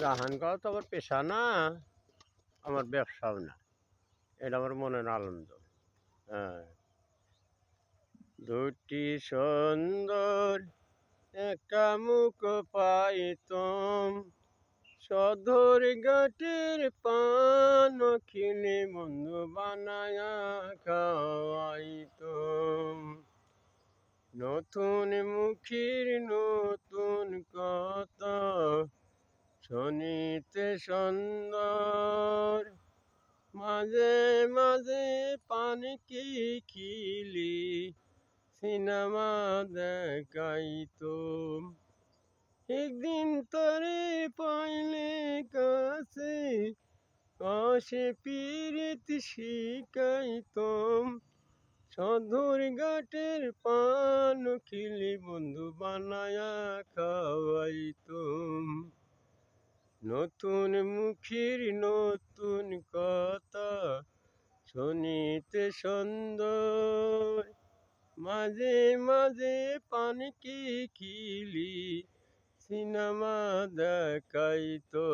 গান গাওয়া তো আমার পেশা না, আমার ব্যবসাও না। এটা আমার মনের আনন্দ। হ্যাঁ, দুটি সুন্দর একটা মুখ পাইতম, সদর ঘাটের পান খিলে বন্ধু বানায়া খাওয়াইতম। নতুন মুখের নতুন কথা শুনিতে সুন্দর, মাঝে মাঝে পানকি খিলি সিনেমা দেখাইতো। একদিন তরে পাইলে কাছে আসে পিরিতি শিখাইতম, সদর ঘাটের পান খিলি বন্ধু বানায়া খাওয়াইতম। নতুন মুখের নতুন কথা শুনিতে সুন্দর, মাঝে মাঝে পানকি খিলি সিনেমা দেখাইতো।